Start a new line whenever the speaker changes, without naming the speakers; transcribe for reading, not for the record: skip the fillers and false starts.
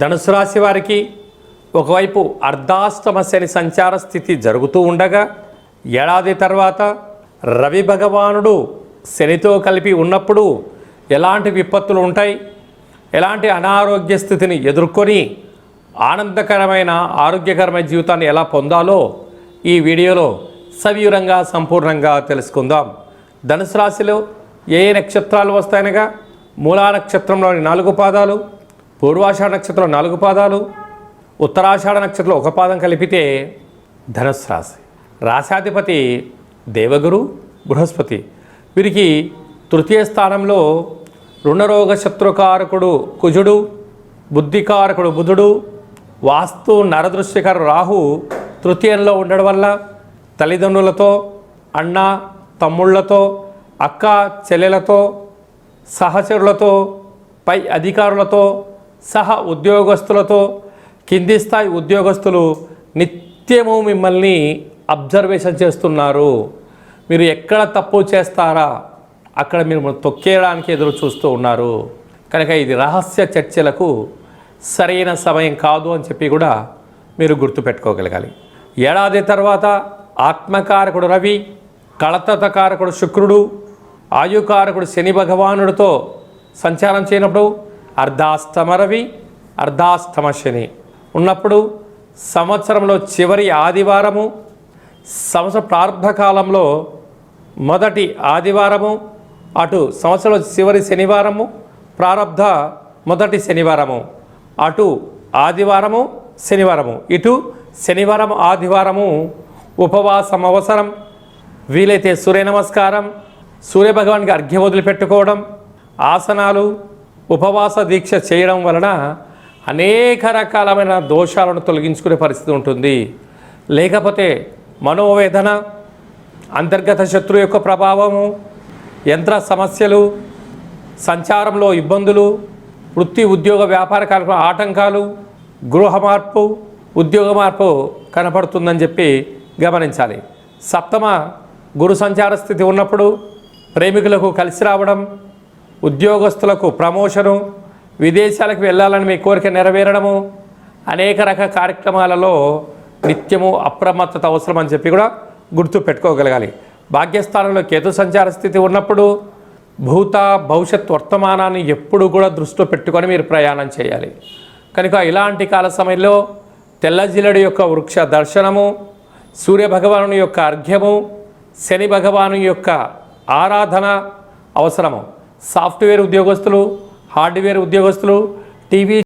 ధనుసు రాశి వారికి ఒకవైపు అర్ధాష్టమ శని సంచార స్థితి జరుగుతూ ఉండగా ఏడాది తర్వాత రవి భగవానుడు శనితో కలిపి ఉన్నప్పుడు ఎలాంటి విపత్తులు ఉంటాయి, ఎలాంటి అనారోగ్య స్థితిని ఎదుర్కొని ఆనందకరమైన ఆరోగ్యకరమైన జీవితాన్ని ఎలా పొందాలో ఈ వీడియోలో సవివరంగా సంపూర్ణంగా తెలుసుకుందాం. ధనుసు రాశిలో ఏ నక్షత్రాలు వస్తాయనగా మూలా నక్షత్రంలోని 4 పాదాలు, పూర్వాషాఢ నక్షత్రంలో 4 పాదాలు, ఉత్తరాషాఢ నక్షత్రంలో 1 పాదం కలిపితే ధనుసు రాశి. రాశాధిపతి దేవగురు బృహస్పతి. వీరికి తృతీయ స్థానంలో రుణరోగ శత్రుకారకుడు కుజుడు, బుద్ధికారకుడు బుధుడు, వాస్తు నరదృశ్యకర రాహు తృతీయంలో ఉండడం వల్ల తల్లిదండ్రులతో, అన్న తమ్ముళ్లతో, అక్క చెల్లెలతో, సహచరులతో, పై అధికారులతో, సహ ఉద్యోగస్తులతో, కింది స్థాయి ఉద్యోగస్తులు నిత్యము మిమ్మల్ని అబ్జర్వేషన్ చేస్తున్నారు. మీరు ఎక్కడ తప్పు చేస్తారా అక్కడ మీరు తొక్కేయడానికి ఎదురు చూస్తూ ఉన్నారు. కనుక ఇది రహస్య చర్చలకు సరైన సమయం కాదు అని చెప్పి కూడా మీరు గుర్తుపెట్టుకోగలగాలి. ఏడాది తర్వాత ఆత్మకారకుడు రవి, కళతకారకుడు శుక్రుడు, ఆయుకారకుడు శని భగవానుడితో సంచారం చేయనప్పుడు అర్ధాష్టమ రవి, అర్ధాష్టమ శని ఉన్నప్పుడు సంవత్సరంలో చివరి ఆదివారము, సంవత్సర ప్రారంభకాలంలో మొదటి ఆదివారము, అటు సంవత్సరంలో చివరి శనివారము, ప్రారంభ మొదటి శనివారము, అటు ఆదివారము శనివారము, ఇటు శనివారం ఆదివారము ఉపవాసం అవసరం. వీలైతే సూర్య నమస్కారం, సూర్యభగవానికి అర్ఘ్యం వదిలిపెట్టుకోవడం, ఆసనాలు, ఉపవాస దీక్ష చేయడం వలన అనేక రకాలమైన దోషాలను తొలగించుకునే పరిస్థితి ఉంటుంది. లేకపోతే మనోవేదన, అంతర్గత శత్రు యొక్క ప్రభావము, యంత్ర సమస్యలు, సంచారంలో ఇబ్బందులు, వృత్తి ఉద్యోగ వ్యాపార కార్యక్రమ ఆటంకాలు, గృహ మార్పు, ఉద్యోగ మార్పు కనపడుతుందని చెప్పి గమనించాలి. సప్తమ గురు సంచార స్థితి ఉన్నప్పుడు ప్రేమికులకు కలిసి రావడం, ఉద్యోగస్తులకు ప్రమోషను, విదేశాలకు వెళ్ళాలని మీ కోరిక నెరవేరడము, అనేక రకాల కార్యక్రమాలలో నిత్యము అప్రమత్తత అవసరం అని చెప్పి కూడా గుర్తు పెట్టుకోగలగాలి. భాగ్యస్థానంలో కేతు సంచార స్థితి ఉన్నప్పుడు భూత భవిష్యత్ వర్తమానాన్ని ఎప్పుడు కూడా దృష్టిలో పెట్టుకొని మీరు ప్రయాణం చేయాలి. కనుక ఇలాంటి కాల సమయంలో తెల్ల జిల్లడి యొక్క వృక్ష దర్శనము, సూర్యభగవాను యొక్క అర్ఘ్యము, శని భగవాను యొక్క ఆరాధన అవసరము. సాఫ్ట్వేర్ ఉద్యోగస్తులు, హార్డ్వేర్ ఉద్యోగస్తులు, టీవీ